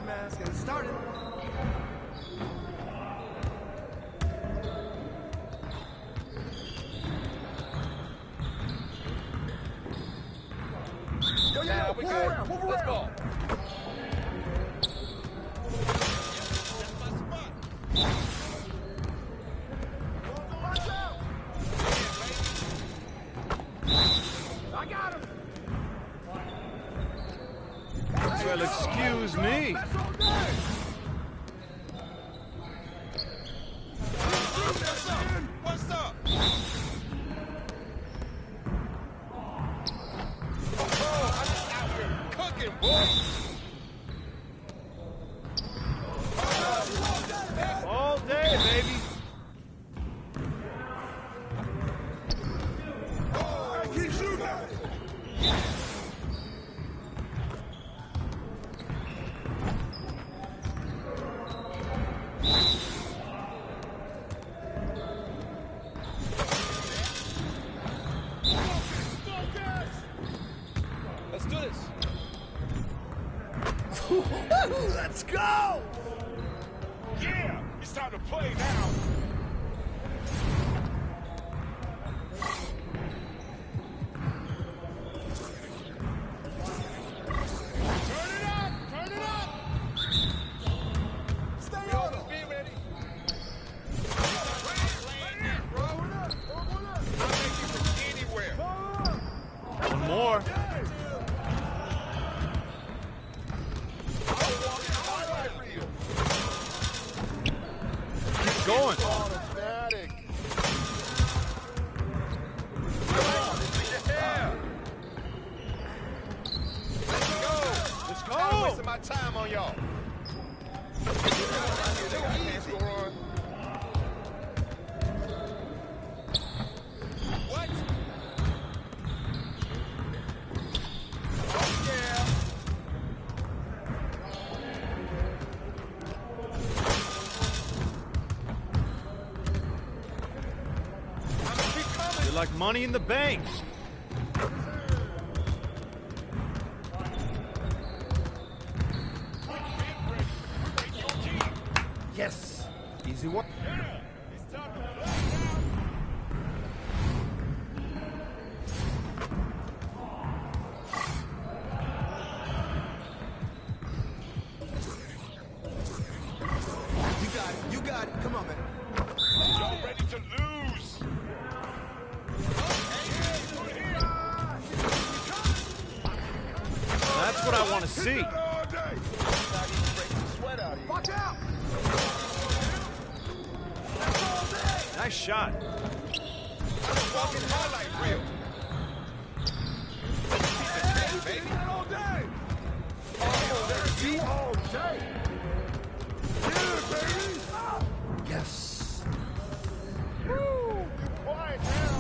man. It's getting started. Yo, move around, move around. Let's go. I got him. Well, excuse me. What's up? Oh, I'm just out here cooking, boy. All day, baby. Keep shooting. Let's do this. Let's go! Yeah, it's time to play now. Turn it up! Turn it up! Stay on it! Be ready. Right here, bro. I'll make you from anywhere. One more. I'll walk in highlight reel. Keep going. Automatic. Yeah. Let's go. Let's I'm go. wasting my time on y'all. They got hands go on. What? Oh, yeah. I'm gonna keep coming. You're like Money in the Bank. Yes. Easy one. It's time to play now. You got it. You got it. Come on, man. Y'all ready to lose? That's what I want to see. All day. Sweat out here. Watch out! Nice shot. I'm walking highlight reel. Baby. All day. All day. Yeah, baby. Yes. Woo. Be quiet now.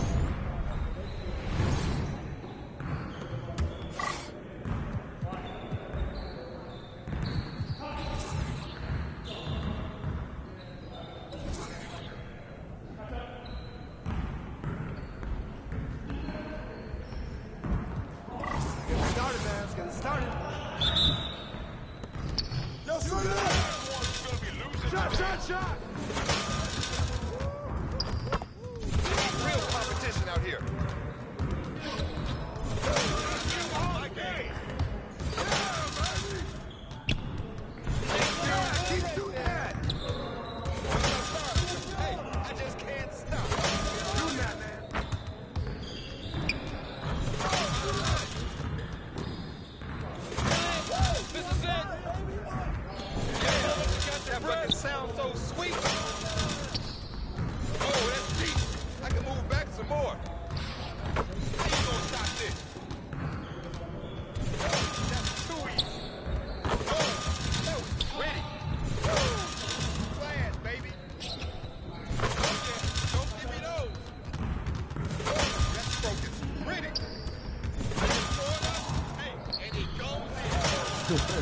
Getting started, man. It's getting started. Yo, shoot it up. Everyone's gonna be losing. Shot. Real competition out here. My game. Keep shooting that. Hey, I just can't stop. Shooting that, man. This is it. Yeah, you got that fucking sound so sweet. Oh, that's deep. I can move back some more. How you gonna stop this? That's too easy. Oh, that was pretty. Flash, baby. Okay, don't give me those. Oh, that stroke is pretty. Hey, and it goes in.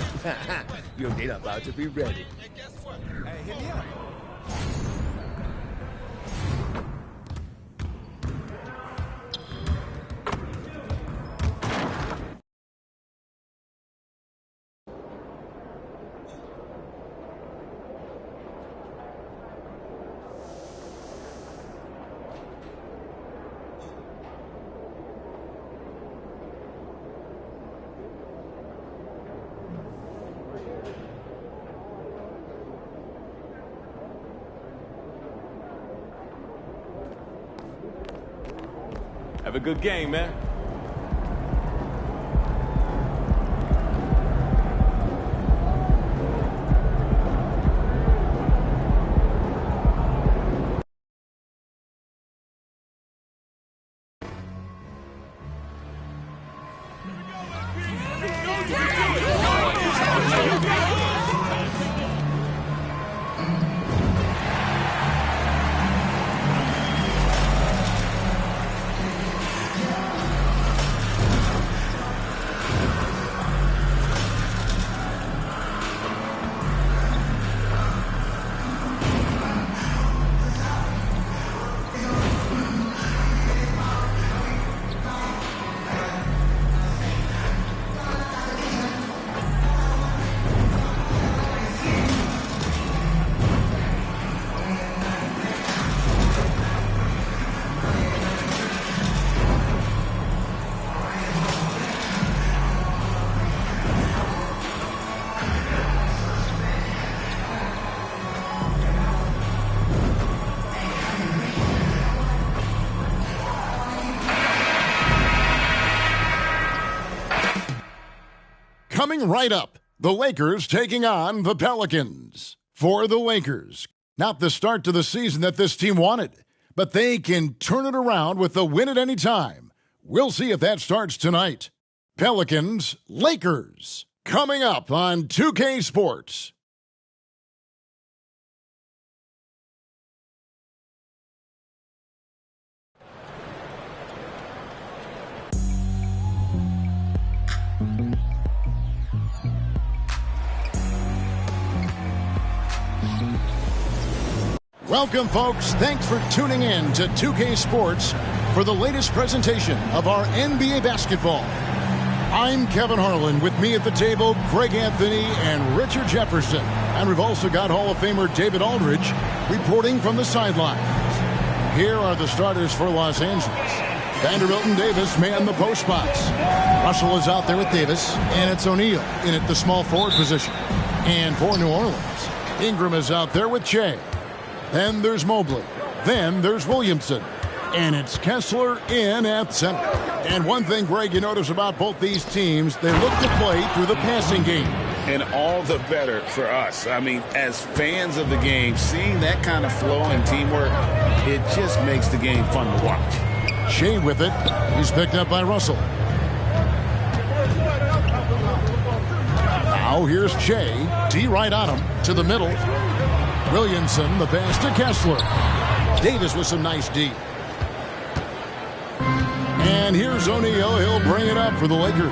You're not about to be ready. And guess what? Hey, hit me up. Have a good game, man. Coming right up, the Lakers taking on the Pelicans. For the Lakers, not the start to the season that this team wanted, but they can turn it around with the win at any time. We'll see if that starts tonight. Pelicans, Lakers, coming up on 2K Sports. Welcome, folks. Thanks for tuning in to 2K Sports for the latest presentation of our NBA basketball. I'm Kevin Harlan. With me at the table, Greg Anthony and Richard Jefferson. And we've also got Hall of Famer David Aldridge reporting from the sidelines. Here are the starters for Los Angeles. Vanderbilt and Davis man the post spots. Russell is out there with Davis, and it's O'Neal in at the small forward position. And for New Orleans, Ingram is out there with Shea. Then there's Mobley. Then there's Williamson. And it's Kessler in at center. And one thing, Greg, you notice about both these teams, they look to play through the passing game. And all the better for us. I mean, as fans of the game, seeing that kind of flow and teamwork, it just makes the game fun to watch. Shea with it. He's picked up by Russell. Now here's Shea. D right on him to the middle. Williamson, the pass to Kessler. Davis with some nice D. And here's O'Neal. He'll bring it up for the Lakers.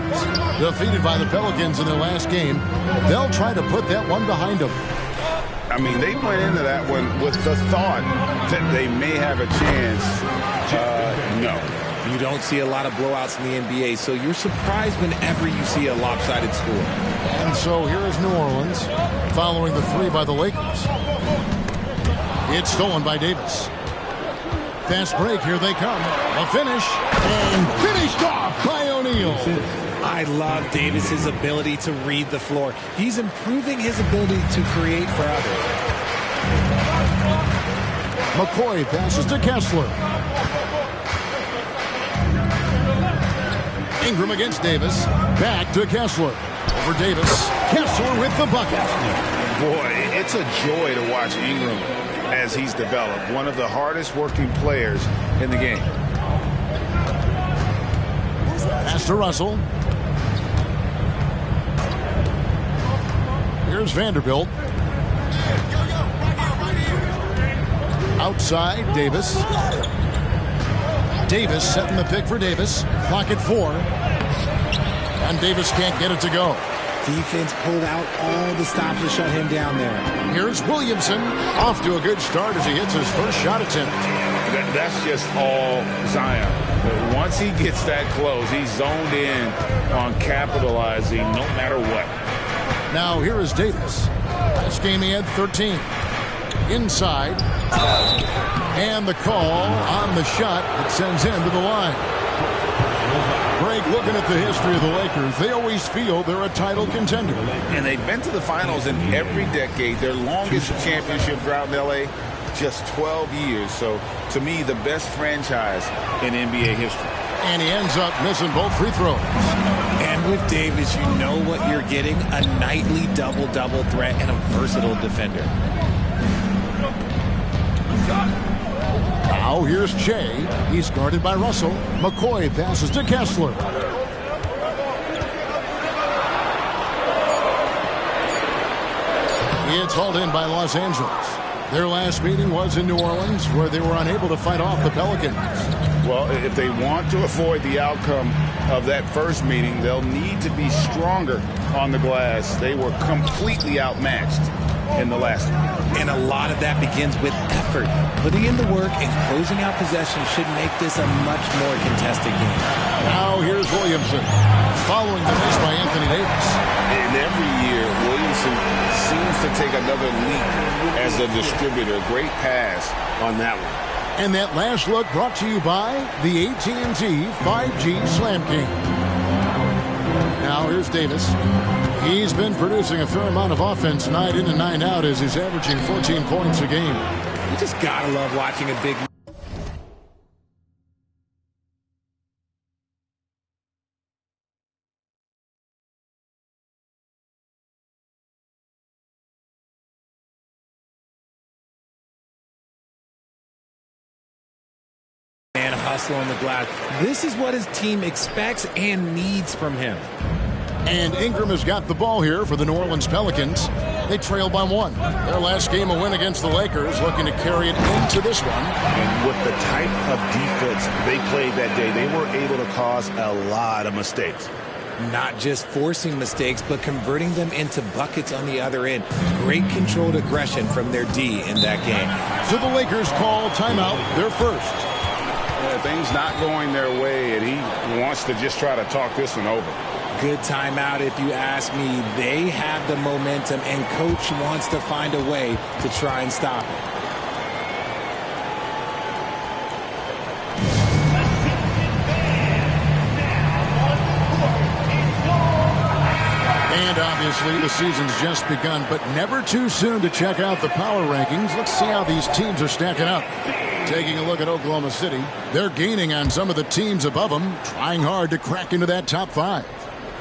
Defeated by the Pelicans in their last game. They'll try to put that one behind them. I mean, they went into that one with the thought that they may have a chance. No. You don't see a lot of blowouts in the NBA, so you're surprised whenever you see a lopsided score. And so here is New Orleans following the three by the Lakers. It's stolen by Davis. Fast break, here they come. A finish, and finished off by O'Neal. I love Davis's ability to read the floor. He's improving his ability to create for others. McCoy passes to Kessler. Ingram against Davis. Back to Kessler. Over Davis. Kessler with the bucket. Boy, it's a joy to watch Ingram as he's developed. One of the hardest working players in the game. Pass to Russell. Here's Vanderbilt. Outside, Davis. Davis setting the pick for Davis. Clock at 4. And Davis can't get it to go. Defense pulled out all the stops to shut him down there. Here's Williamson. Off to a good start as he hits his first shot attempt. That's just all Zion. But once he gets that close, he's zoned in on capitalizing no matter what. Now here is Davis. Last game he had 13. Inside. And the call on the shot that sends him to the line. Greg, looking at the history of the Lakers, they always feel they're a title contender. And they've been to the finals in every decade. Their longest championship drought in L.A., just 12 years. So, to me, the best franchise in NBA history. And he ends up missing both free throws. And with Davis, you know what you're getting, a nightly double-double threat and a versatile defender. Now here's Shea. He's guarded by Russell. McCoy passes to Kessler. It's hauled in by Los Angeles. Their last meeting was in New Orleans, where they were unable to fight off the Pelicans. Well, if they want to avoid the outcome of that first meeting, they'll need to be stronger on the glass. They were completely outmatched in the last one. And a lot of that begins with effort. Putting in the work and closing out possession should make this a much more contested game. Now here's Williamson, following the miss by Anthony Davis. And every year, Williamson seems to take another leap as a distributor. Great pass on that one. And that last look brought to you by the AT&T 5G Slam King. Now here's Davis. He's been producing a fair amount of offense night in and night out as he's averaging 14 points a game. You just gotta love watching a big man hustle on the glass. This is what his team expects and needs from him. And Ingram has got the ball here for the New Orleans Pelicans. They trail by 1. Their last game, a win against the Lakers, looking to carry it into this one. And with the type of defense they played that day, they were able to cause a lot of mistakes. Not just forcing mistakes, but converting them into buckets on the other end. Great controlled aggression from their D in that game. So the Lakers call timeout, their first. Things not going their way, and he wants to just try to talk this one over. Good timeout if you ask me. They have the momentum, and coach wants to find a way to try and stop it. And obviously the season's just begun, but never too soon to check out the power rankings. Let's see how these teams are stacking up. Taking a look at Oklahoma City, they're gaining on some of the teams above them, trying hard to crack into that top 5.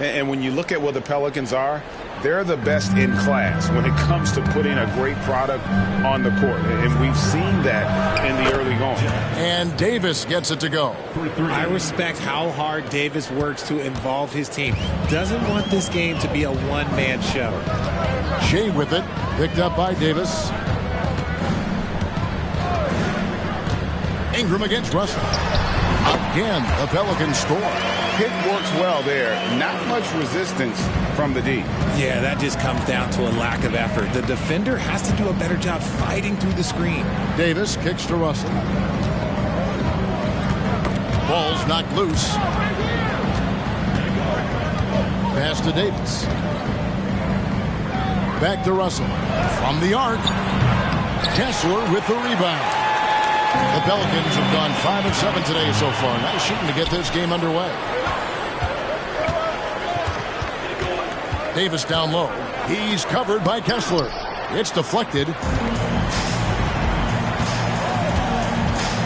And when you look at where the Pelicans are, they're the best in class when it comes to putting a great product on the court. And we've seen that in the early going. And Davis gets it to go. I respect how hard Davis works to involve his team. Doesn't want this game to be a one-man show. Shea with it, picked up by Davis. Ingram against Russell. Again, the Pelicans score. Pick works well there. Not much resistance from the D. Yeah, that just comes down to a lack of effort. The defender has to do a better job fighting through the screen. Davis kicks to Russell. Ball's knocked loose. Pass to Davis. Back to Russell. From the arc. Kessler with the rebound. The Pelicans have gone 5 of 7 today so far. Nice shooting to get this game underway. Davis down low. He's covered by Kessler. It's deflected.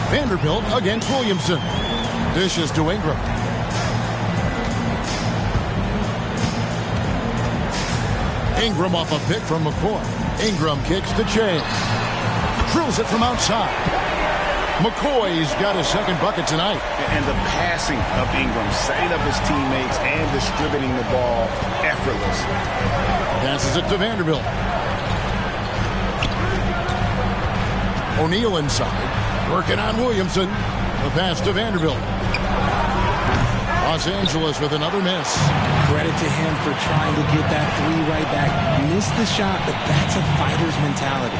Vanderbilt against Williamson. Dishes to Ingram. Ingram off a pick from McCoy. Ingram kicks to Shea. Drills it from outside. McCoy's got his second bucket tonight. And the passing of Ingram, setting up his teammates and distributing the ball, effortless. Passes it to Vanderbilt. O'Neal inside. Working on Williamson. The pass to Vanderbilt. Los Angeles with another miss. Credit to him for trying to get that 3 right back. Missed the shot, but that's a fighter's mentality.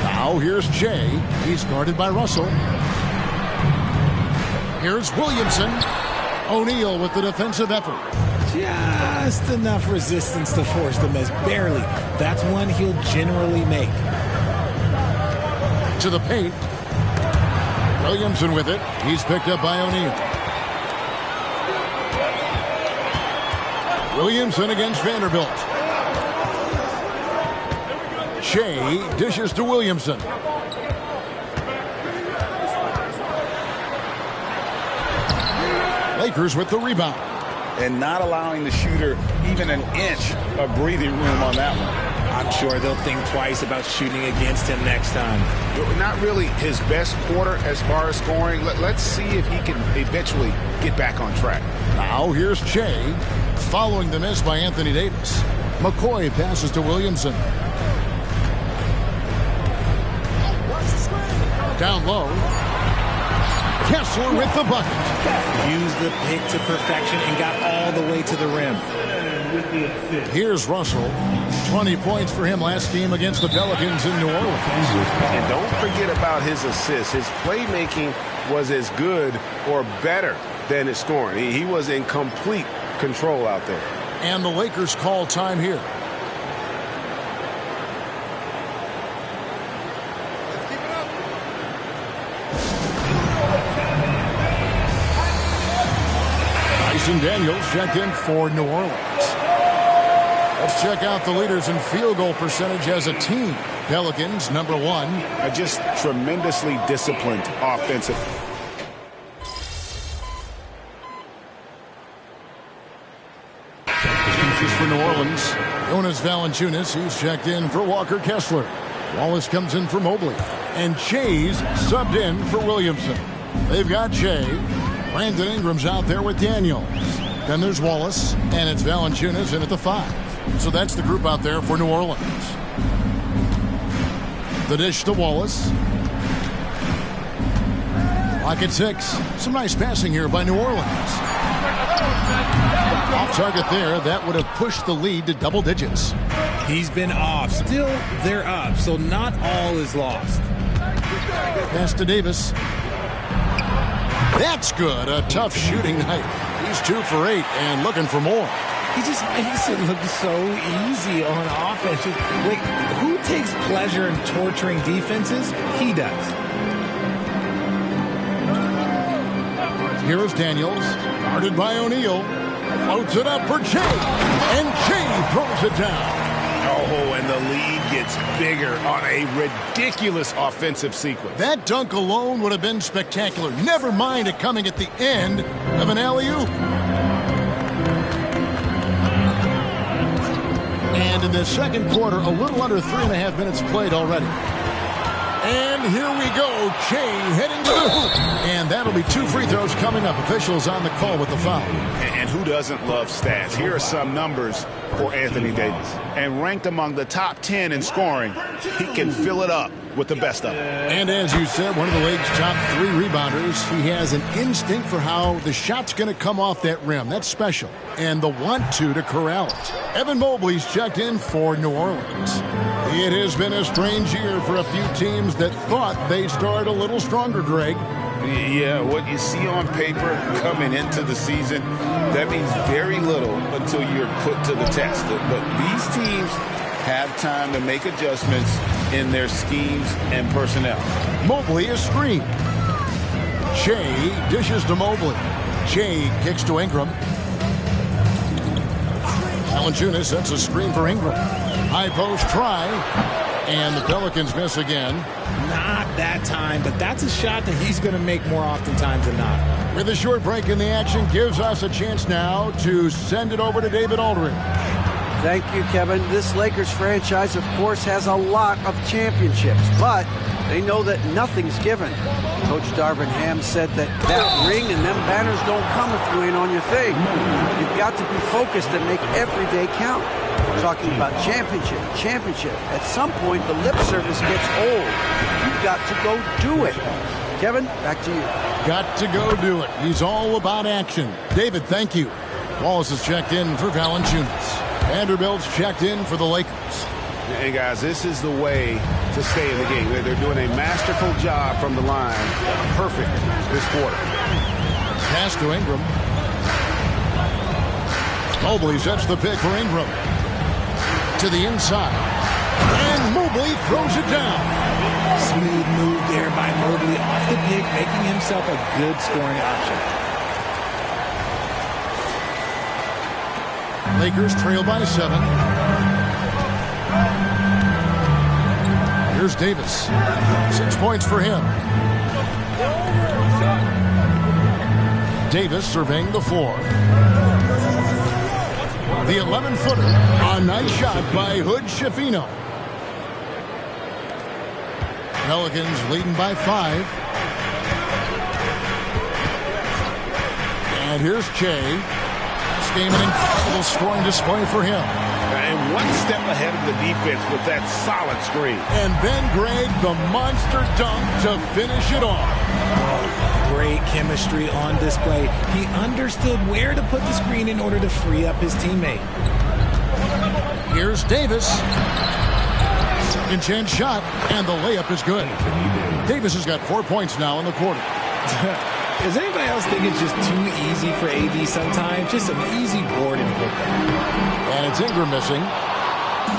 Now here's Shea. He's guarded by Russell. Here's Williamson. O'Neal with the defensive effort. Just enough resistance to force the miss. Barely. That's one he'll generally make. To the paint. Williamson with it. He's picked up by O'Neal. Williamson against Vanderbilt. Shea dishes to Williamson. Lakers with the rebound. And not allowing the shooter even an inch of breathing room on that one. I'm sure they'll think twice about shooting against him next time. Not really his best quarter as far as scoring. Let's see if he can eventually get back on track. Now here's Che, following the miss by Anthony Davis. McCoy passes to Williamson. Down low. Kessler with the bucket. Used the pick to perfection and got all the way to the rim. Here's Russell. 20 points for him last game against the Pelicans in New Orleans. And don't forget about his assists. His playmaking was as good or better than his scoring. He was in complete control out there. And the Lakers call time here. Let's keep it up. Dyson Daniels checked in for New Orleans. Let's check out the leaders in field goal percentage as a team. Pelicans, number 1. Just tremendously disciplined offensive. Changes for New Orleans. Jonas Valanciunas, he's checked in for Walker Kessler. Wallace comes in for Mobley. And Che's subbed in for Williamson. They've got Che. Brandon Ingram's out there with Daniels. Then there's Wallace, and it's Valanciunas in at the 5. So that's the group out there for New Orleans. The dish to Wallace. Clock at 6. Some nice passing here by New Orleans. Off target there. That would have pushed the lead to double digits. He's been off. Still, they're up, so not all is lost. Pass to Davis. That's good. A tough shooting night. He's 2 for 8 and looking for more. He just makes it look so easy on offense. Wait, who takes pleasure in torturing defenses? He does. Here is Daniels, guarded by O'Neal. Floats it up for Che, and Che throws it down. Oh, and the lead gets bigger on a ridiculous offensive sequence. That dunk alone would have been spectacular. Never mind it coming at the end of an alley-oop. And in the second quarter, a little under 3.5 minutes played already. And here we go. Che heading to the hoop. And that'll be 2 free throws coming up. Officials on the call with the foul. And who doesn't love stats? Here are some numbers for Anthony Davis. And ranked among the top 10 in scoring, he can fill it up with the best of them. And as you said, one of the league's top 3 rebounders. He has an instinct for how the shot's going to come off that rim. That's special. And the want-to corral it. Evan Mobley's checked in for New Orleans. It has been a strange year for a few teams that thought they'd start a little stronger, Greg. Yeah, what you see on paper coming into the season, that means very little until you're put to the test. But these teams have time to make adjustments in their schemes and personnel. Mobley is screened. Che dishes to Mobley. Che kicks to Ingram. Valanciunas sets a screen for Ingram. High post try. And the Pelicans miss again. Not that time, but that's a shot that he's going to make more oftentimes than not. With a short break in the action, gives us a chance now to send it over to David Aldridge. Thank you, Kevin. This Lakers franchise, of course, has a lot of championships, but they know that nothing's given. Coach Darvin Ham said that ring and them banners don't come if you ain't on your thing. You've got to be focused and make every day count. Talking about championship. At some point, the lip service gets old. You've got to go do it. Kevin, back to you. Got to go do it. He's all about action. David, thank you. Wallace is checked in for Valanciunas. Vanderbilt's checked in for the Lakers. Hey, guys, this is the way to stay in the game. They're doing a masterful job from the line. Perfect this quarter. Pass to Ingram. Mobley sets the pick for Ingram. To the inside. And Mobley throws it down. Smooth move there by Mobley off the pick, making himself a good scoring option. Lakers trail by 7. Here's Davis. 6 points for him. Davis surveying the floor. The 11-footer. A nice shot by Hood Schifino. Pelicans leading by 5. And here's Che. This game an incredible scoring display for him. And one step ahead of the defense with that solid screen. And Ben Gregg, the monster dunk to finish it off. Great chemistry on display. He understood where to put the screen in order to free up his teammate. Here's Davis. Second chance shot, and the layup is good. Davis has got 4 points now in the quarter. Does anybody else think it's just too easy for AD sometimes? Just some easy board and football. And it's Ingram missing.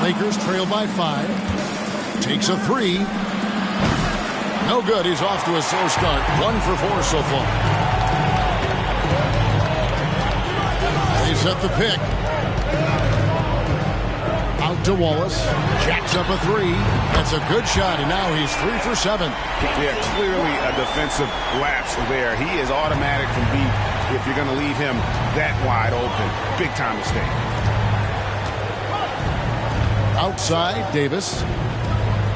Lakers trail by 5. Takes a 3. No good. He's off to a slow start. 1 for 4 so far. They set the pick. Out to Wallace. Jacks up a 3. That's a good shot, and now he's 3 for 7. Yeah, clearly a defensive lapse there. He is automatic from deep if you're going to leave him that wide open. Big time mistake. Outside, Davis.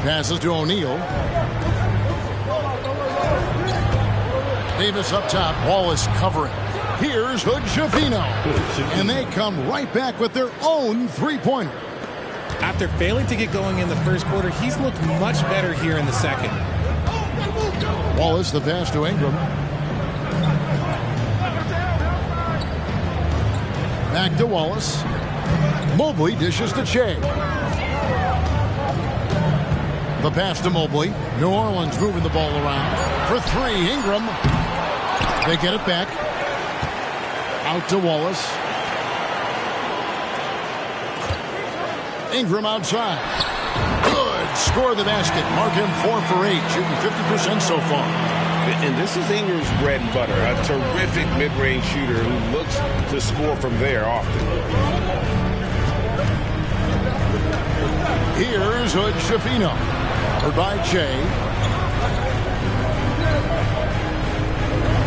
Passes to O'Neal. Davis up top. Wallace covering. Here's Hood Schifino. And they come right back with their own three-pointer. After failing to get going in the first quarter, he's looked much better here in the second. Wallace, the pass to Ingram. Back to Wallace. Mobley dishes to Che. The pass to Mobley. New Orleans moving the ball around. For 3, Ingram. They get it back. Out to Wallace. Ingram outside. Good. Score the basket. Mark him 4 for 8. Shooting 50% so far. And this is Ingram's bread and butter. A terrific mid-range shooter who looks to score from there often. Here's Hood Schifino. Covered by Che.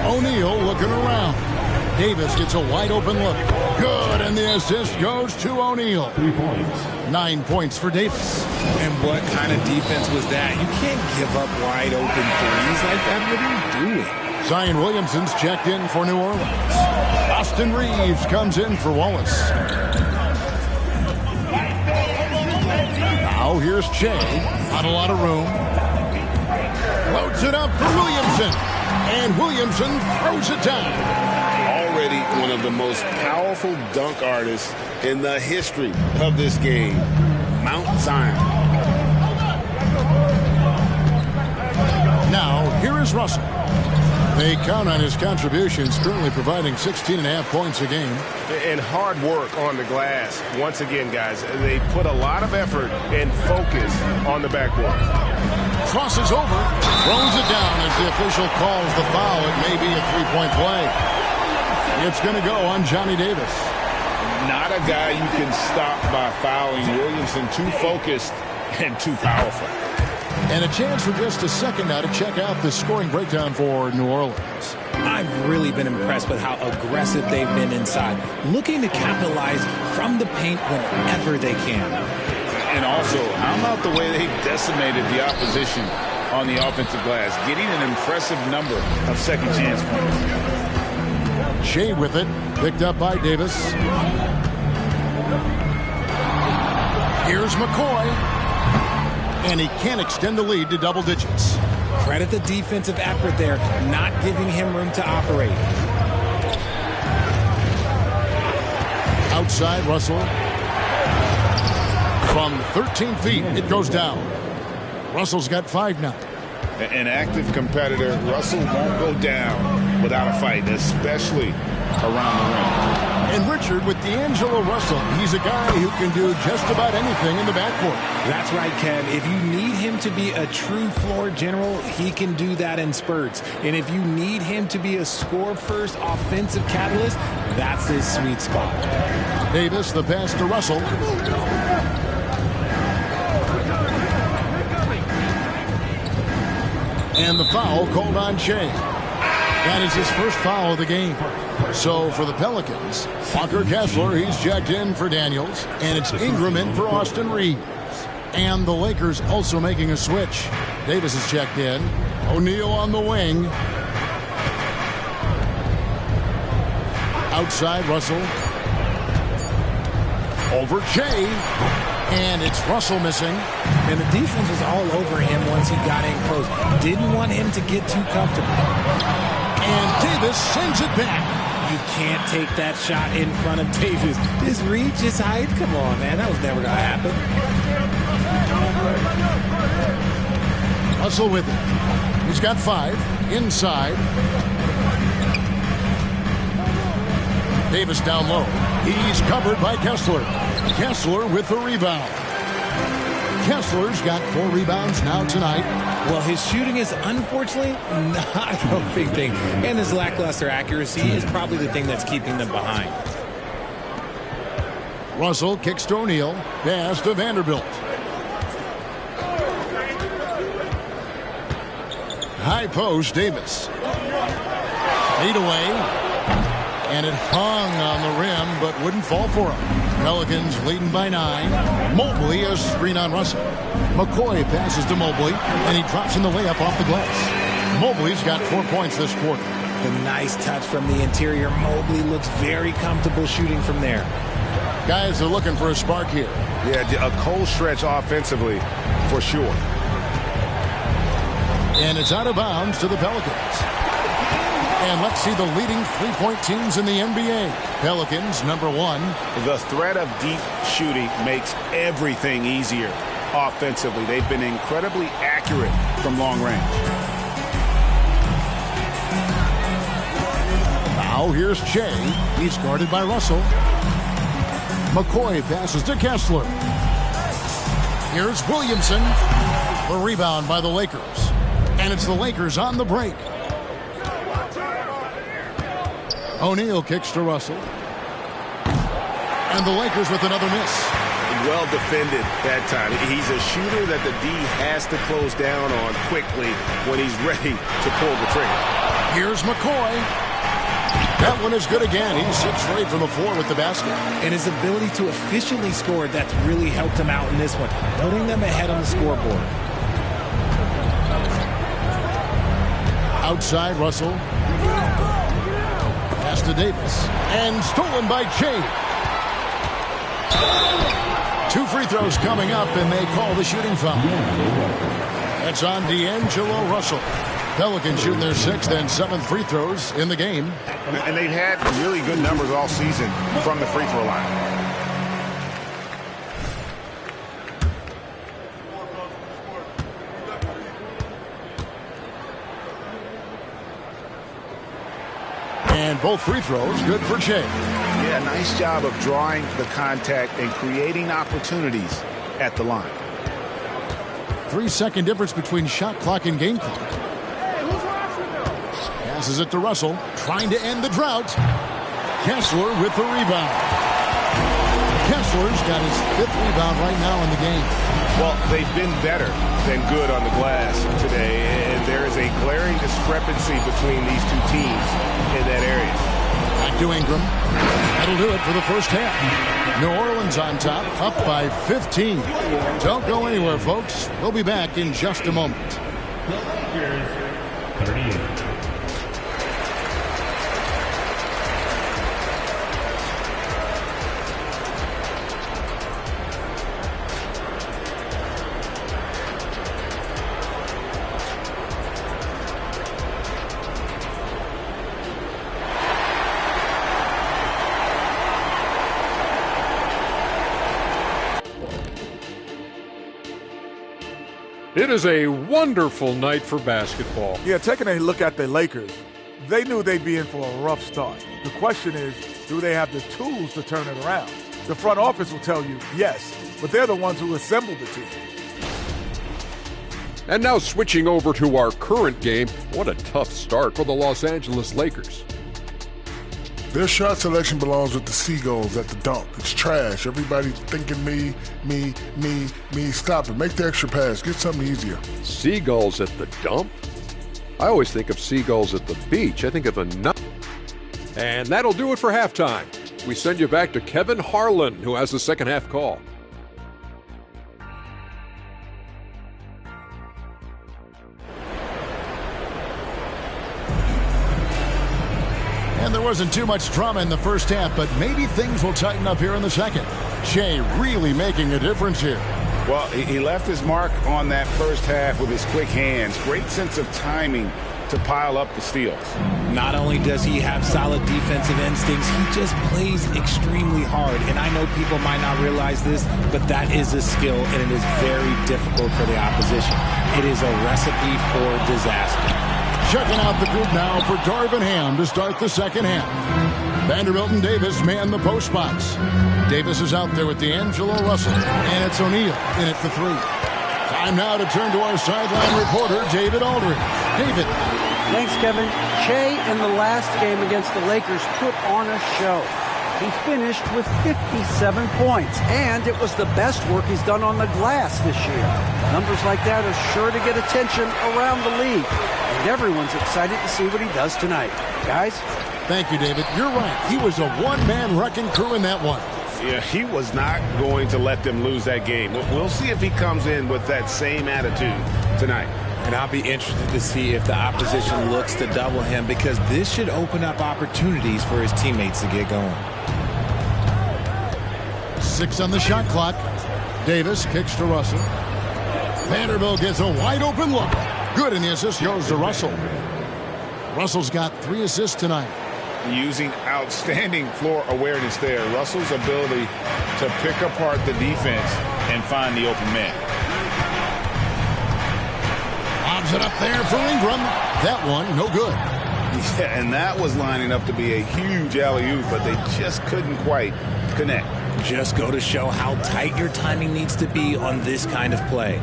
O'Neal looking around. Davis gets a wide open look. Good, and the assist goes to O'Neal. 3 points. 9 points for Davis. And what kind of defense was that? You can't give up wide open threes like that. What are you doing? Zion Williamson's checked in for New Orleans. Austin Reeves comes in for Wallace. Now here's Che. Not a lot of room. Loads it up for Williamson. And Williamson throws it down. Already one of the most powerful dunk artists in the history of this game. Mount Zion. Now, here is Russell. They count on his contributions, currently providing 16.5 points a game. And hard work on the glass. Once again, guys, they put a lot of effort and focus on the backboard. Crosses over, throws it down as the official calls the foul. It may be a three-point play. It's going to go on Johnny Davis. Not a guy you can stop by fouling. Williamson too focused and too powerful. And a chance for just a second now to check out the scoring breakdown for New Orleans. I've really been impressed with how aggressive they've been inside, looking to capitalize from the paint whenever they can. And also, how about the way they decimated the opposition on the offensive glass, getting an impressive number of second chance points. Shea with it, picked up by Davis. Here's McCoy. And he can't extend the lead to double digits. Credit the defensive effort there, not giving him room to operate. Outside, Russell. From 13 feet, it goes down. Russell's got 5 now. An active competitor, Russell won't go down without a fight, especially around the rim. And Richard, with D'Angelo Russell, he's a guy who can do just about anything in the backcourt. That's right, Kev. If you need him to be a true floor general, he can do that in spurts. And if you need him to be a score-first offensive catalyst, that's his sweet spot. Davis, the pass to Russell. And the foul called on Che. That is his first foul of the game. So for the Pelicans, Walker Kessler, he's checked in for Daniels, and it's Ingram in for Austin Reeves. And the Lakers also making a switch. Davis is checked in. O'Neal on the wing. Outside, Russell. Over Jay. And it's Russell missing. And the defense was all over him once he got in close. Didn't want him to get too comfortable. And Davis sends it back. You can't take that shot in front of Davis. His reach, his height, come on, man. That was never going to happen. Russell with it. He's got 5. Inside. Davis down low. He's covered by Kessler. Kessler with the rebound. Kessler's got 4 rebounds now tonight. Well, his shooting is unfortunately not a big thing. And his lackluster accuracy is probably the thing that's keeping them behind. Russell kicks to O'Neal. Pass to Vanderbilt. High post, Davis. Fade away. And it hung on the rim, but wouldn't fall for him. Pelicans leading by 9. Mobley a screen on Russell. McCoy passes to Mobley, and he drops in the layup off the glass. Mobley's got 4 points this quarter. The nice touch from the interior. Mobley looks very comfortable shooting from there. Guys are looking for a spark here. Yeah, a cold stretch offensively, for sure. And it's out of bounds to the Pelicans. And let's see the leading three-point teams in the NBA. Pelicans, number 1. The threat of deep shooting makes everything easier offensively. They've been incredibly accurate from long range. Now here's Jay. He's guarded by Russell. McCoy passes to Kessler. Here's Williamson. The rebound by the Lakers. And it's the Lakers on the break. O'Neal kicks to Russell. And the Lakers with another miss. Well defended that time. He's a shooter that the D has to close down on quickly when he's ready to pull the trigger. Here's McCoy. That one is good again. He's 6 straight from the floor with the basket. And his ability to efficiently score, that's really helped him out in this one, putting them ahead on the scoreboard. Outside, Russell. Pass to Davis. And stolen by Jay. 2 free throws coming up, and they call the shooting foul. That's on D'Angelo Russell. Pelicans shooting their 6th and 7th free throws in the game. And they've had really good numbers all season from the free throw line. And both free throws good for Jay. Yeah, nice job of drawing the contact and creating opportunities at the line. 3-second difference between shot clock and game clock. Passes it to Russell, trying to end the drought. Kessler with the rebound. Kessler's got his 5th rebound right now in the game. Well, they've been better than good on the glass today, and there is a glaring discrepancy between these two teams in that area. Back to Ingram. That'll do it for the first half. New Orleans on top, up by 15. Don't go anywhere, folks. We'll be back in just a moment. 38. It is a wonderful night for basketball. Yeah, taking a look at the Lakers, they knew they'd be in for a rough start. The question is, do they have the tools to turn it around? The front office will tell you yes, but they're the ones who assembled the team. And now switching over to our current game, what a tough start for the Los Angeles Lakers. Their shot selection belongs with the Seagulls at the dunk. It's trash. Everybody thinking me. Stop it. Make the extra pass. Get something easier. Seagulls at the dump? I always think of seagulls at the beach. I think of a nut. And that'll do it for halftime. We send you back to Kevin Harlan, who has the second half call. And there wasn't too much drama in the first half, but maybe things will tighten up here in the second. Shea really making a difference here. Well, he left his mark on that first half with his quick hands. Great sense of timing to pile up the steals. Not only does he have solid defensive instincts, he just plays extremely hard. And I know people might not realize this, but that is a skill, and it is very difficult for the opposition. It is a recipe for disaster. Checking out the group now for Darvin Ham to start the second half. Vanderbilt and Davis man the post spots. Davis is out there with D'Angelo Russell, and it's O'Neal in it for three. Time now to turn to our sideline reporter, David Aldridge. David. Thanks, Kevin. Shea in the last game against the Lakers put on a show. He finished with 57 points, and it was the best work he's done on the glass this year. Numbers like that are sure to get attention around the league, and everyone's excited to see what he does tonight. Guys? Thank you, David. You're right. He was a one-man wrecking crew in that one. Yeah, he was not going to let them lose that game. We'll see if he comes in with that same attitude tonight. And I'll be interested to see if the opposition looks to double him, because this should open up opportunities for his teammates to get going. 6 on the shot clock. Davis kicks to Russell. Vanderbilt gets a wide open look. Good, and the assist goes to Russell. Russell's got 3 assists tonight. Using outstanding floor awareness there. Russell's ability to pick apart the defense and find the open man. Lobs it up there for Ingram. That one, no good. Yeah, and that was lining up to be a huge alley-oop, but they just couldn't quite connect. Just go to show how tight your timing needs to be on this kind of play.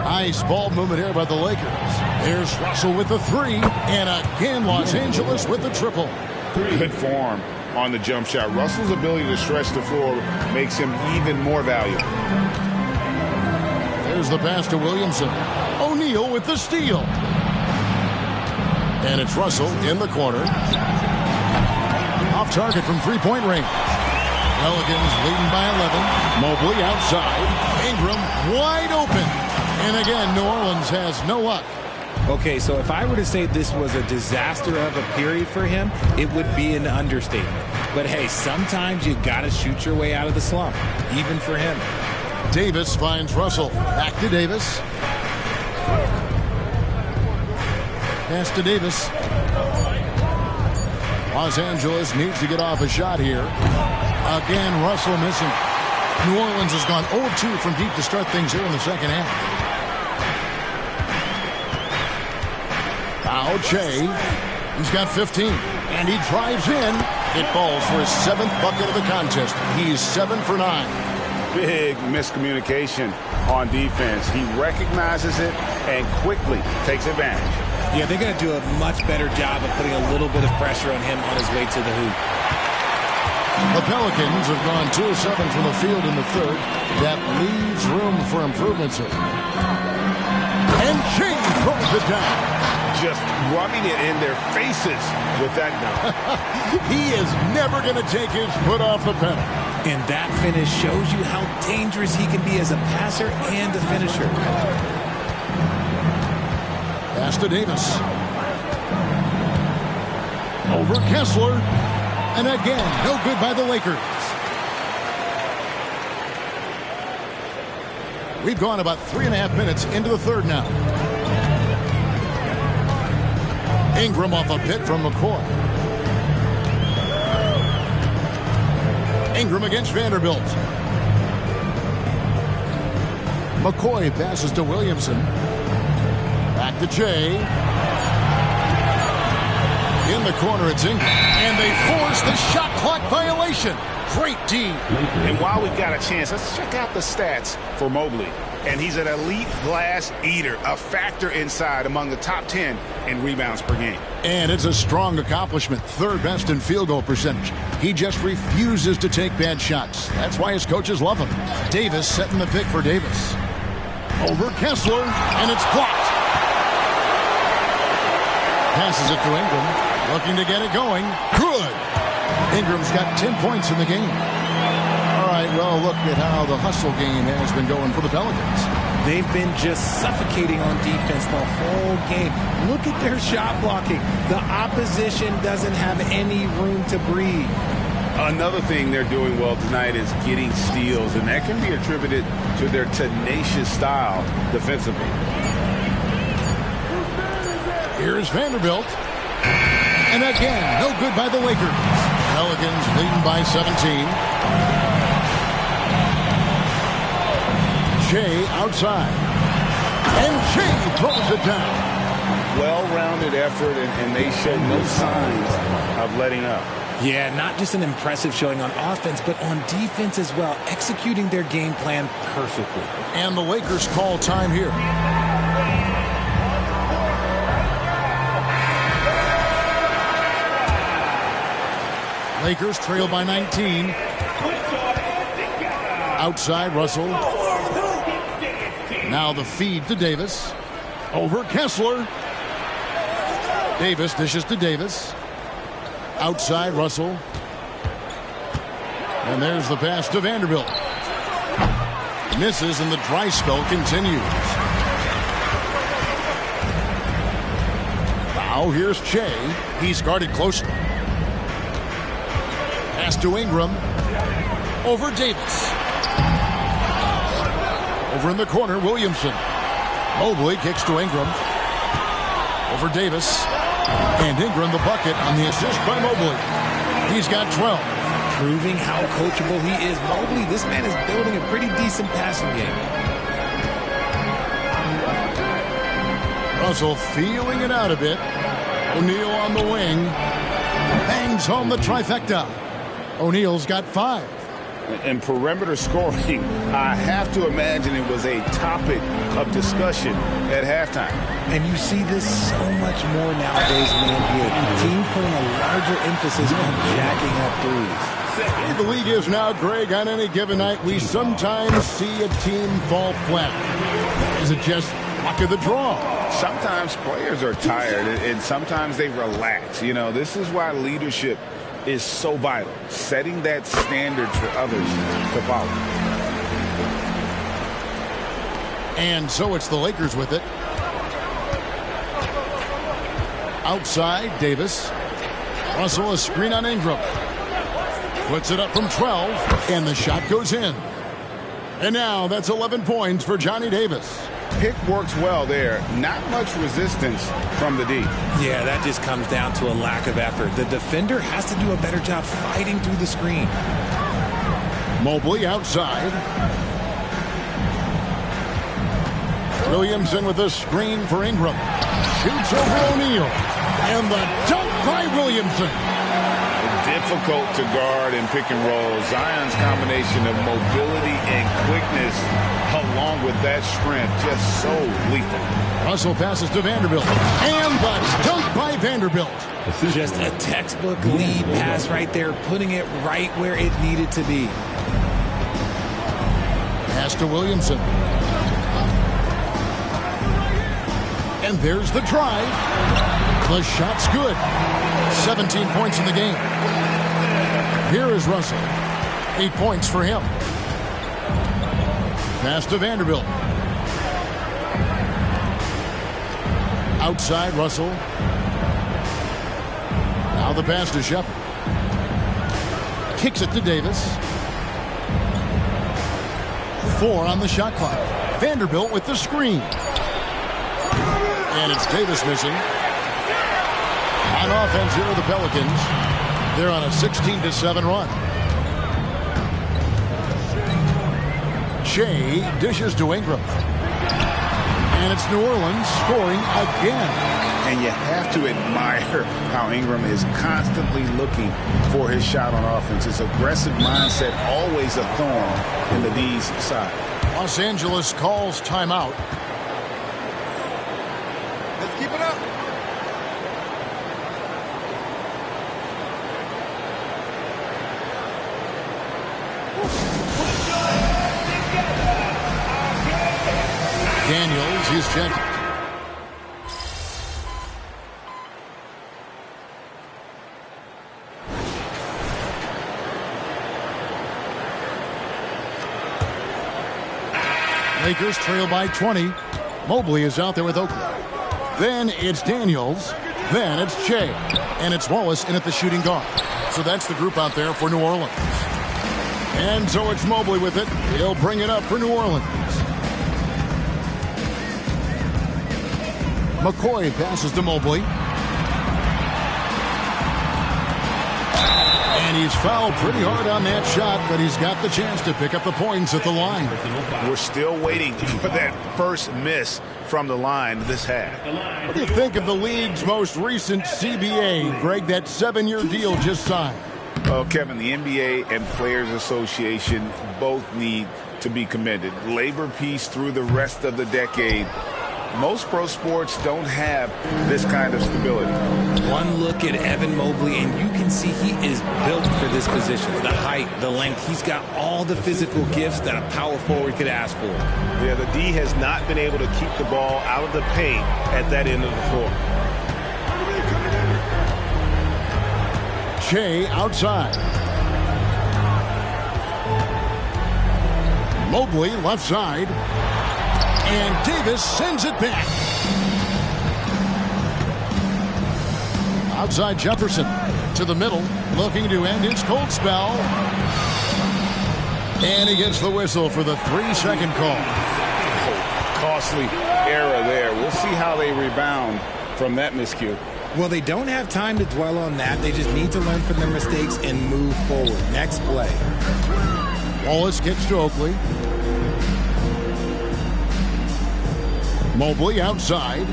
Nice ball movement here by the Lakers. There's Russell with the 3, and again Los Angeles with the triple. Good form on the jump shot. Russell's ability to stretch the floor makes him even more valuable. There's the pass to Williamson. O'Neal with the steal. And it's Russell in the corner. Off target from three-point range. Pelicans leading by 11. Mobley outside. Ingram wide open. And again, New Orleans has no luck. Okay, so if I were to say this was a disaster of a period for him, it would be an understatement. But hey, sometimes you got to shoot your way out of the slump, even for him. Davis finds Russell. Back to Davis. Pass to Davis. Los Angeles needs to get off a shot here. Again, Russell missing. New Orleans has gone 0-2 from deep to start things here in the second half. Now Shea. He's got 15. And he drives in. It falls for his 7th bucket of the contest. He's 7 for 9. Big miscommunication on defense. He recognizes it and quickly takes advantage. Yeah, they're going to do a much better job of putting a little bit of pressure on him on his way to the hoop. The Pelicans have gone 2 of 7 from the field in the third. That leaves room for improvements here. And Shea throws it down. Just rubbing it in their faces with that dunk. He is never going to take his foot off the pedal. And that finish shows you how dangerous he can be as a passer and a finisher. Pass to Davis. Over Kessler. And again, no good by the Lakers. We've gone about 3.5 minutes into the third now. Ingram off a pit from McCoy. Ingram against Vanderbilt. McCoy passes to Williamson. Back to Shea. In the corner, it's Ingram. And they force the shot clock violation. Great D. And while we've got a chance, let's check out the stats for Mobley. and he's an elite glass eater, a factor inside among the top 10 in rebounds per game. And it's a strong accomplishment, third best in field goal percentage. He just refuses to take bad shots. That's why his coaches love him. Davis setting the pick for Davis. Over Kessler, and it's blocked. Passes it to Ingram, looking to get it going. Good. Ingram's got 10 points in the game. All right, well, look at how the hustle game has been going for the Pelicans. They've been just suffocating on defense the whole game. Look at their shot blocking. The opposition doesn't have any room to breathe. Another thing they're doing well tonight is getting steals, and that can be attributed to their tenacious style defensively. Here's Vanderbilt. And again, no good by the Lakers. Pelicans leading by 17. Shea outside. And Shea throws it down. Well-rounded effort, and they show no signs of letting up. Yeah, not just an impressive showing on offense, but on defense as well, executing their game plan perfectly. And the Lakers call time here. Lakers trail by 19. Outside, Russell. Now the feed to Davis. Over Kessler. Davis dishes to Davis. Outside, Russell. And there's the pass to Vanderbilt. Misses, and the dry spell continues. Now here's Shea. He's guarded closely. Pass to Ingram. Over Davis. Over in the corner, Williamson. Mobley kicks to Ingram. Over Davis. And Ingram the bucket on the assist by Mobley. He's got 12. Proving how coachable he is. Mobley, this man is building a pretty decent passing game. Russell feeling it out a bit. O'Neal on the wing. Bangs home the trifecta. O'Neal's got 5. And perimeter scoring, I have to imagine it was a topic of discussion at halftime. And you see this so much more nowadays in the NBA. Teams putting a larger emphasis on jacking up threes. The league is now, Greg, on any given night, we sometimes see a team fall flat. Is it just luck of the draw? Sometimes players are tired, and sometimes they relax. You know, this is why leadership is so vital, setting that standard for others to follow. And so it's the Lakers with it. Outside, Davis. Russell, a screen on Ingram. Puts it up from 12, and the shot goes in. And now that's 11 points for Johnny Davis. Pick works well there. Not much resistance from the D. Yeah, that just comes down to a lack of effort. The defender has to do a better job fighting through the screen. Mobley outside. Williamson with a screen for Ingram. Shoots over O'Neal. And the dunk by Williamson. Difficult to guard and pick and roll. Zion's combination of mobility and quickness along with that strength just so lethal. Russell passes to Vanderbilt. And the dunk by Vanderbilt. Just a textbook lead pass right there, putting it right where it needed to be. Pass to Williamson. And there's the drive. The shot's good. 17 points in the game. Here is Russell. 8 points for him. Pass to Vanderbilt. Outside, Russell. Now the pass to Shepard. Kicks it to Davis. 4 on the shot clock. Vanderbilt with the screen. And it's Davis missing. On offense here are the Pelicans. They're on a 16-7 run. Shea dishes to Ingram. And it's New Orleans scoring again. And you have to admire how Ingram is constantly looking for his shot on offense. His aggressive mindset always a thorn in the D's side. Los Angeles calls timeout. Let's keep it up. Daniels is checked. Lakers trail by 20. Mobley is out there with Oakley. Then it's Daniels. Then it's Shea. And it's Wallace in at the shooting guard. So that's the group out there for New Orleans. And so it's Mobley with it. He'll bring it up for New Orleans. McCoy passes to Mobley. And he's fouled pretty hard on that shot, but he's got the chance to pick up the points at the line. We're still waiting for that first miss from the line this half. What do you think of the league's most recent CBA, Greg, that 7-year deal just signed? Well, Kevin, the NBA and Players Association both need to be commended. Labor peace through the rest of the decade. Most pro sports don't have this kind of stability. One look at Evan Mobley, and you can see he is built for this position. The height, the length, he's got all the physical gifts that a power forward could ask for. Yeah, the D has not been able to keep the ball out of the paint at that end of the floor. Shea outside. Mobley left side. And Davis sends it back. Outside Jefferson to the middle, looking to end his cold spell. And he gets the whistle for the 3-second call. Costly error there. We'll see how they rebound from that miscue. Well, they don't have time to dwell on that. They just need to learn from their mistakes and move forward. Next play. Wallace kicks to Oakley. Mobley outside.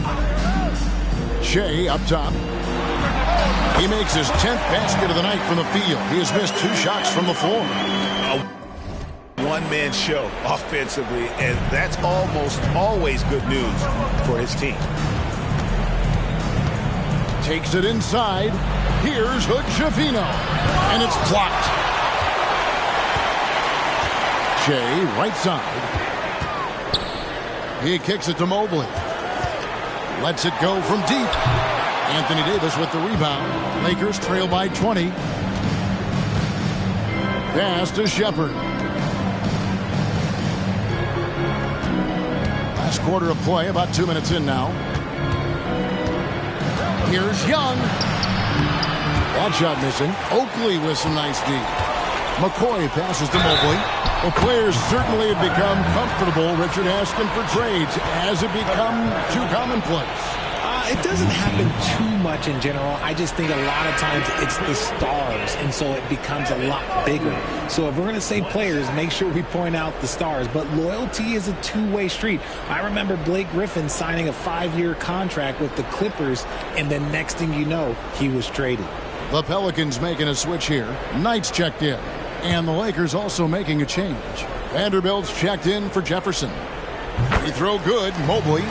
Shea up top. He makes his 10th basket of the night from the field. He has missed 2 shots from the floor. A one-man show offensively, and that's almost always good news for his team. Takes it inside. Here's Hood-Schifino. And it's blocked. Shea right side. He kicks it to Mobley. Lets it go from deep. Anthony Davis with the rebound. Lakers trail by 20. Pass to Shepherd. Last quarter of play, about 2 minutes in now. Here's Young. That shot missing. Oakley with some nice D. McCoy passes to Mobley. Well, players certainly have become comfortable, Richard, asking for trades. Has it become too commonplace? It doesn't happen too much in general. I just think a lot of times it's the stars, and so it becomes a lot bigger. So if we're going to say players, make sure we point out the stars. But loyalty is a two-way street. I remember Blake Griffin signing a 5-year contract with the Clippers, and the next thing you know, he was traded. The Pelicans making a switch here. Knight's checked in. And the Lakers also making a change. Vanderbilt's checked in for Jefferson. Free throw good. Mobley.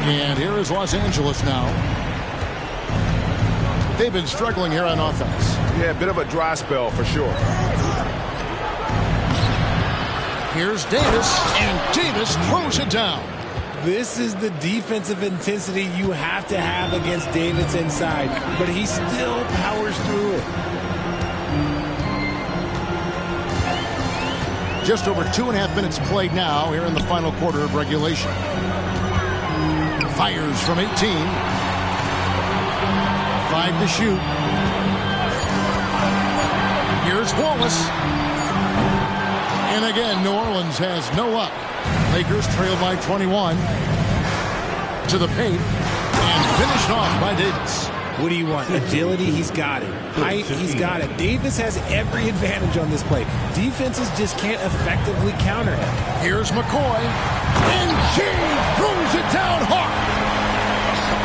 And here is Los Angeles now. They've been struggling here on offense. Yeah, a bit of a dry spell for sure. Here's Davis. And Davis throws it down. This is the defensive intensity you have to have against Davis inside. But he still powers through it. Just over 2.5 minutes played now here in the final quarter of regulation. Fires from 18. 5 to shoot. Here's Wallace. And again, New Orleans has no luck. Lakers trail by 21. To the paint. And finished off by Davis. What do you want? Agility, he's got it. Height, he's got it. Davis has every advantage on this play. Defenses just can't effectively counter him. Here's McCoy. And James throws it down hard.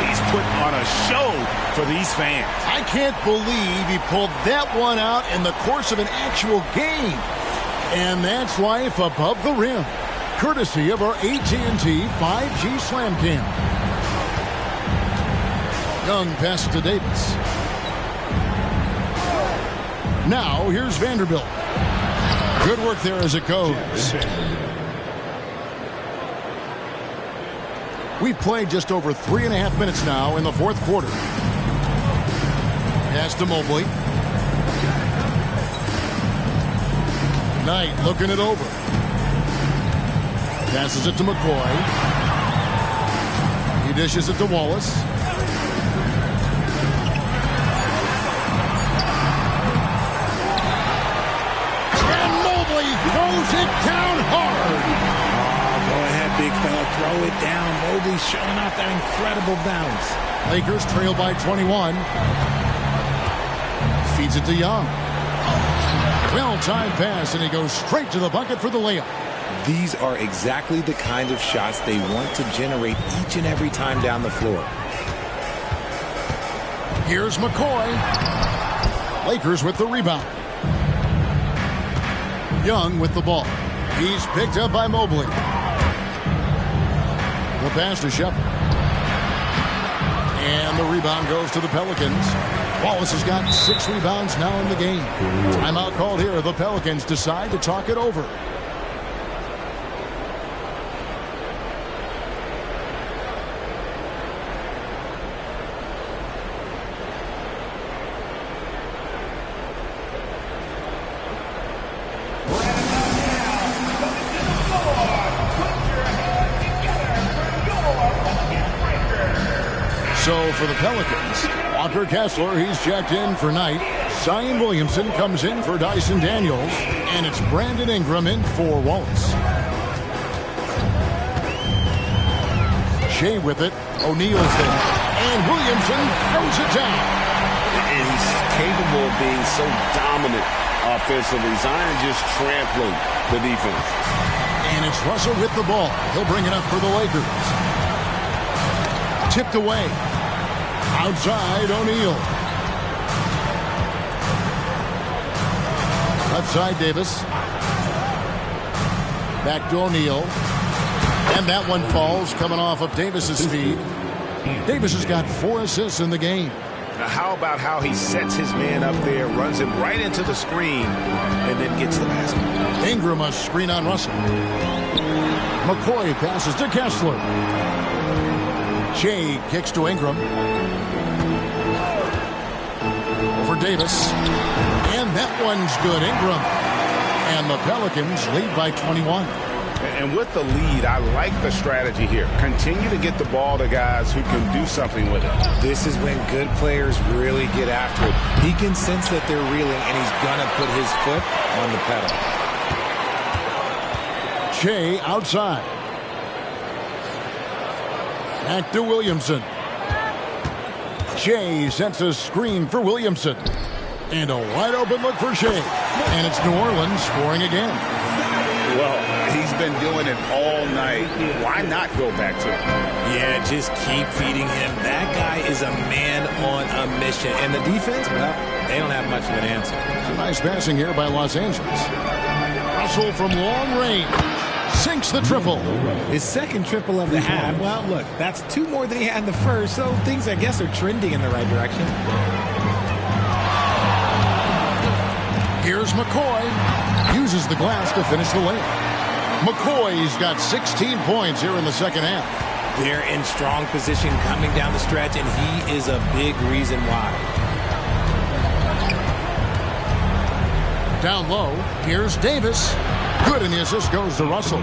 He's putting on a show for these fans. I can't believe he pulled that one out in the course of an actual game. And that's life above the rim, courtesy of our AT&T 5G Slam Cam. Young pass to Davis. Now here's Vanderbilt. Good work there as it goes. We've played just over 3.5 minutes now in the fourth quarter. Pass to Mobley. Knight looking it over. Passes it to McCoy. He dishes it to Wallace. And Mobley throws it down hard. Go ahead, big fella. Throw it down. Mobley showing off that incredible bounce. Lakers trail by 21. Feeds it to Young. Well-timed pass, and he goes straight to the bucket for the layup. These are exactly the kind of shots they want to generate each and every time down the floor. Here's McCoy. Lakers with the rebound. Young with the ball. He's picked up by Mobley. The pass to Shepard. And the rebound goes to the Pelicans. Wallace has got 6 rebounds now in the game. Timeout called here. The Pelicans decide to talk it over. So for the Pelicans, Walker Kessler, he's checked in for Knight. Zion Williamson comes in for Dyson Daniels. And it's Brandon Ingram in for Wallace. Shea with it. O'Neal's there. And Williamson throws it down. And he's capable of being so dominant offensively. Zion just trampling the defense. And it's Russell with the ball. He'll bring it up for the Lakers. Tipped away. Outside, O'Neal. Left side, Davis. Back to O'Neal. And that one falls, coming off of Davis's feed. Davis has got 4 assists in the game. Now how about how he sets his man up there, runs him right into the screen, and then gets the basket. Ingram a screen on Russell. McCoy passes to Kessler. Shea kicks to Ingram. For Davis. And that one's good. Ingram. And the Pelicans lead by 21. And with the lead, I like the strategy here. Continue to get the ball to guys who can do something with it. This is when good players really get after it. He can sense that they're reeling, and he's going to put his foot on the pedal. Shea outside. Back to Williamson. Shea sets a screen for Williamson. And a wide open look for Shea. And it's New Orleans scoring again. Well, he's been doing it all night. Why not go back to him? Yeah, just keep feeding him. That guy is a man on a mission. And the defense, well, they don't have much of an answer. Some nice passing here by Los Angeles. Russell from long range. Sinks the triple. His second triple of the half. Well, look, that's 2 more than he had in the first, so things, I guess, are trending in the right direction. Here's McCoy. Uses the glass to finish the layup. McCoy's got 16 points here in the second half. They're in strong position coming down the stretch, and he is a big reason why. Down low, here's Davis. Good, and the assist goes to Russell.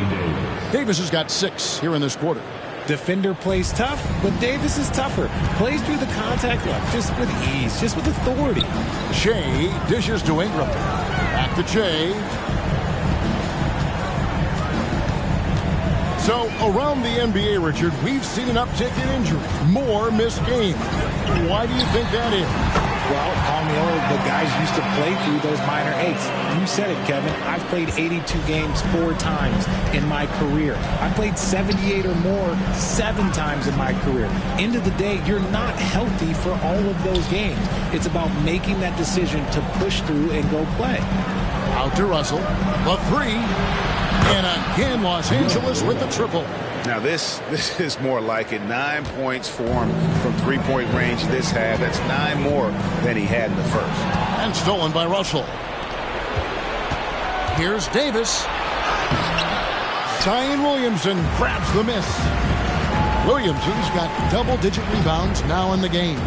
Davis has got 6 here in this quarter. Defender plays tough, but Davis is tougher. Plays through the contact look, just with ease, just with authority. Shea dishes to Ingram. Back to Shea. So, around the NBA, Richard, we've seen an uptick in injury. More missed games. Why do you think that is? Well, call me old, but guys used to play through those minor aches. You said it, Kevin. I've played 82 games 4 times in my career. I've played 78 or more 7 times in my career. End of the day, you're not healthy for all of those games. It's about making that decision to push through and go play. Out to Russell. The three. And again, Los Angeles with the triple. Now this is more like it. 9 points for him from three-point range this half. That's 9 more than he had in the first. And stolen by Russell. Here's Davis. Zion Williamson grabs the miss. Williamson's got double-digit rebounds now in the game.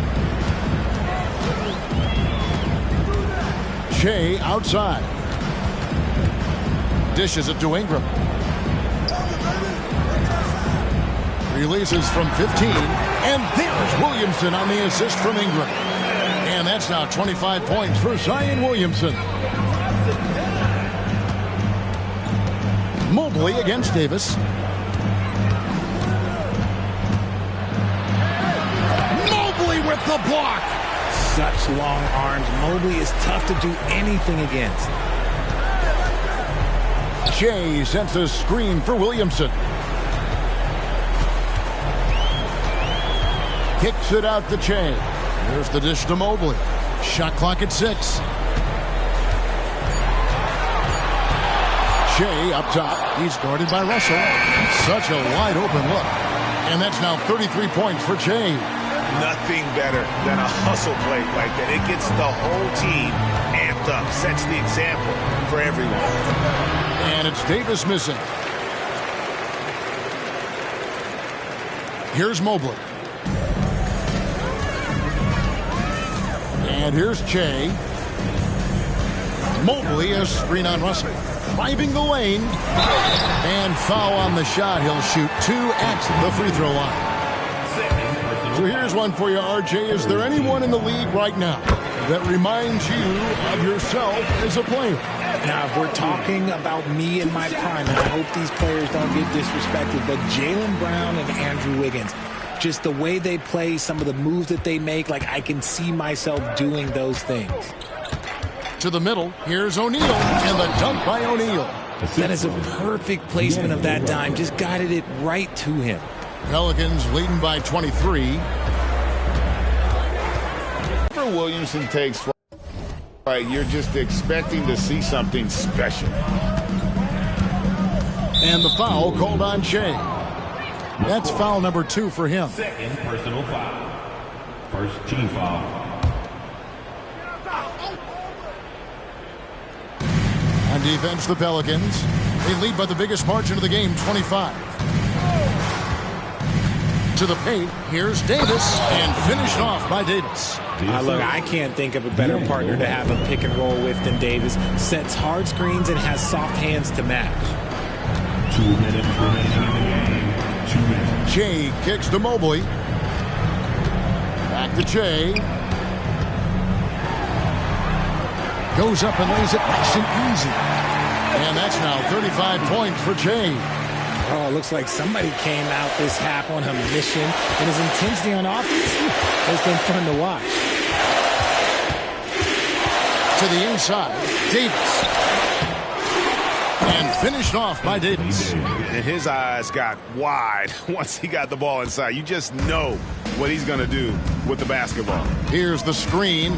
Shea outside. Dishes it to Ingram. Releases from 15. And there's Williamson on the assist from Ingram. And that's now 25 points for Zion Williamson. Mobley against Davis. Mobley with the block. Such long arms. Mobley is tough to do anything against. Shea sends a screen for Williamson. Kicks it out to Shea. There's the dish to Mobley. Shot clock at 6. Shea up top. He's guarded by Russell. Such a wide open look. And that's now 33 points for Shea. Nothing better than a hustle play like that. It gets the whole team amped up, sets the example for everyone. And it's Davis missing. Here's Mobley. And here's Shea. Mobley, a screen on Russell. Driving the lane. And foul on the shot. He'll shoot 2 at the free throw line. So here's one for you, RJ. Is there anyone in the league right now that reminds you of yourself as a player? Now, if we're talking about me in my prime, and I hope these players don't get disrespected, but Jaylen Brown and Andrew Wiggins, just the way they play, some of the moves that they make, like I can see myself doing those things. To the middle, here's O'Neal, and the dunk by O'Neal. That is a perfect placement of that dime, just guided it right to him. Pelicans leading by 23. Whenever Williamson takes flight, you're just expecting to see something special. And the foul called on Shea. That's foul number 2 for him. Second personal foul. First team foul. On defense, the Pelicans. They lead by the biggest margin of the game, 25. To the paint, here's Davis, and finished off by Davis. Look, I can't think of a better partner to have a pick and roll with than Davis. Sets hard screens and has soft hands to match. 2 minutes remaining in the game. 2 minutes. Shea kicks to Mobley. Back to Shea. Goes up and lays it nice and easy. And that's now 35 points for Shea. Oh, it looks like somebody came out this half on a mission, and his intensity on offense has been fun to watch. To the inside, Davis. And finished off by Davis. And his eyes got wide once he got the ball inside. You just know what he's going to do with the basketball. Here's the screen.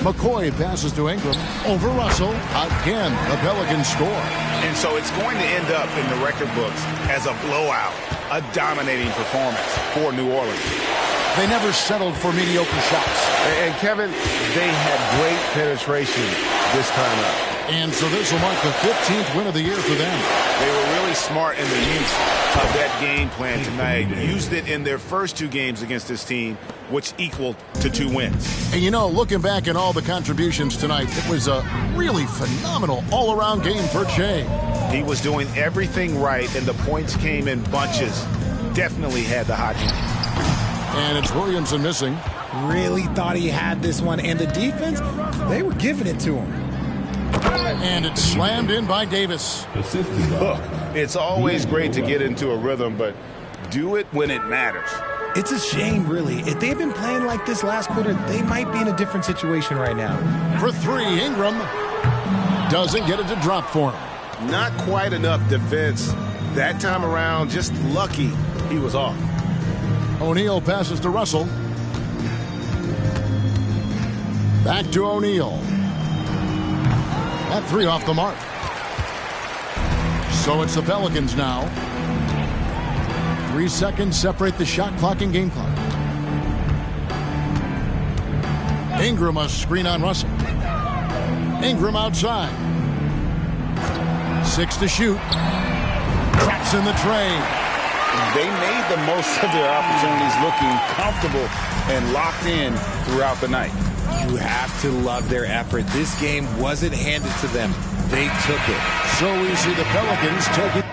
McCoy passes to Ingram. Over Russell. Again, the Pelicans score. And so it's going to end up in the record books as a blowout, a dominating performance for New Orleans. They never settled for mediocre shots. And Kevin, they had great penetration this time out. And so this will mark the 15th win of the year for them. They were really smart in the use of that game plan tonight. Used it in their first 2 games against this team, which equaled to 2 wins. And you know, looking back at all the contributions tonight, it was a really phenomenal all-around game for Shea. He was doing everything right, and the points came in bunches. Definitely had the hot hand. And it's Williamson missing. Really thought he had this one, and the defense, they were giving it to him. And it's slammed in by Davis. Look, it's always great to get into a rhythm, but do it when it matters. It's a shame, really. If they had been playing like this last quarter, they might be in a different situation right now. For 3, Ingram doesn't get it to drop for him. Not quite enough defense that time around. Just lucky he was off. O'Neal passes to Russell. Back to O'Neal. at 3 off the mark. So it's the Pelicans now. 3 seconds separate the shot clock and game clock. Ingram must screen on Russell. Ingram outside. 6 to shoot. Traps in the tray. They made the most of their opportunities, looking comfortable and locked in throughout the night. You have to love their effort. This game wasn't handed to them. They took it. So we see the Pelicans take it.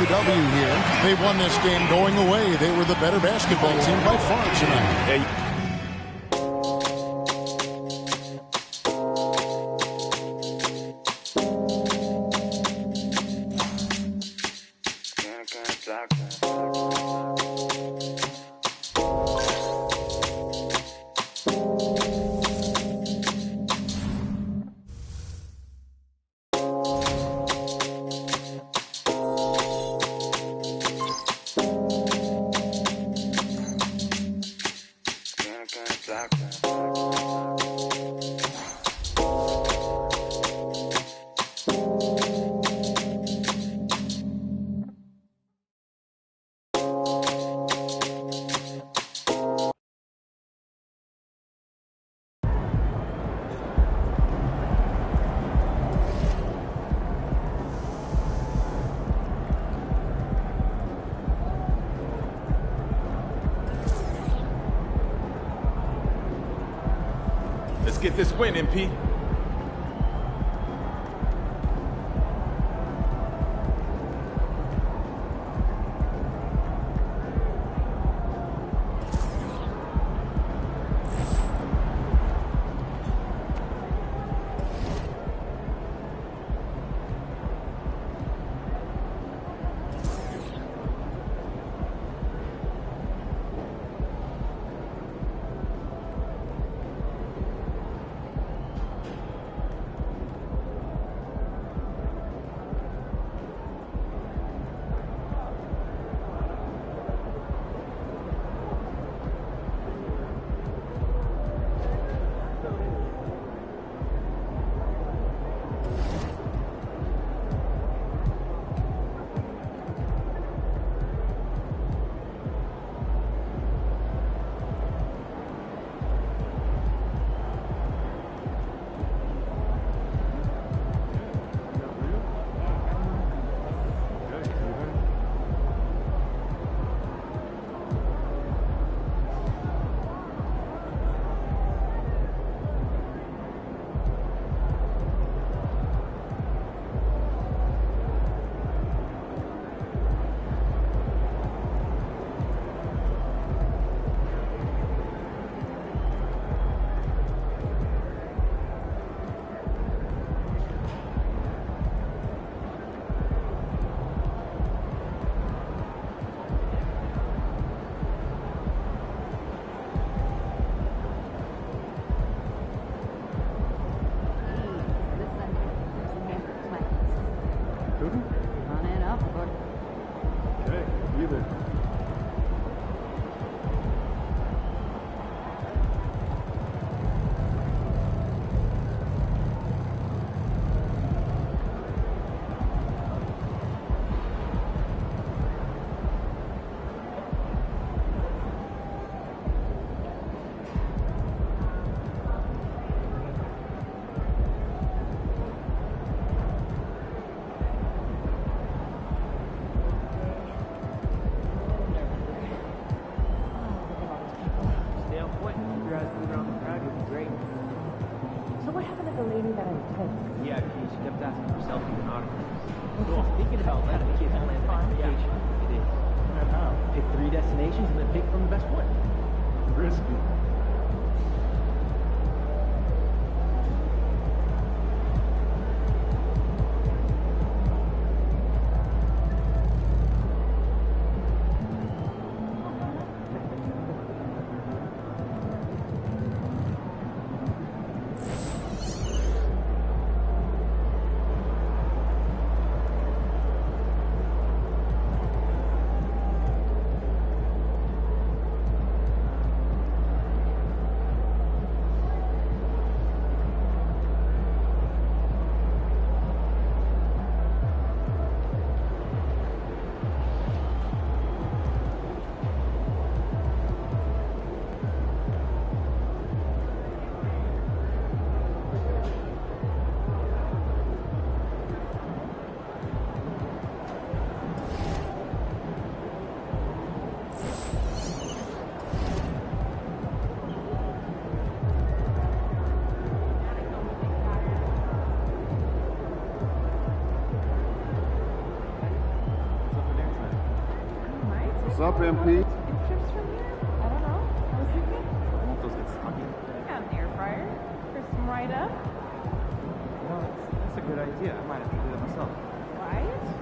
W here. They won this game going away. They were the better basketball team by far tonight. Let's get this win, MP. autographs moving around the crowd, you'd be great. So what happened to the lady that I texted? Yeah, she kept asking for selfies and autographs. Well, thinking about that, the kids plan on vacation. It is. Pick 3 destinations and then pick from the best one. Risky. What's up, MP? Trips from here? I don't know. I was thinking. I want those get soggy. I got an air fryer. Crisp them right up. No, that's a good idea. I might have to do that myself. Right?